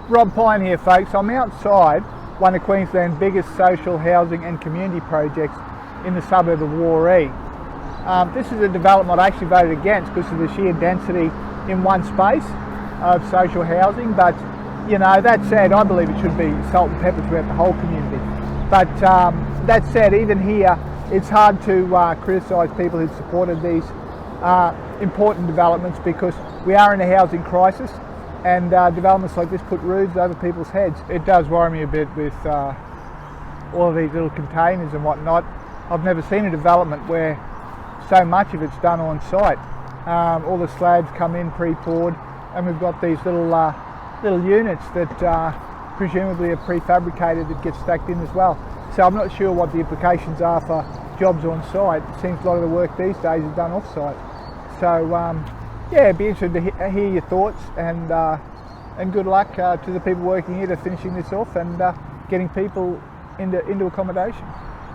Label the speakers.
Speaker 1: Rob Pyne here, folks. I'm outside one of Queensland's biggest social housing and community projects in the suburb of Woree. This is a development I actually voted against because of the sheer density in one space of social housing, but you know, that said, I believe it should be salt and pepper throughout the whole community. But that said, even here it's hard to criticise people who've supported these important developments, because we are in a housing crisis, and developments like this put roofs over people's heads. It does worry me a bit with all of these little containers and whatnot. I've never seen a development where so much of it's done on site. All the slabs come in pre-poured, and we've got these little units that presumably are prefabricated that get stacked in as well. So I'm not sure what the implications are for jobs on site. It seems a lot of the work these days is done off site. So yeah, it'd be interesting to hear your thoughts, and good luck to the people working here to finishing this off and getting people into accommodation.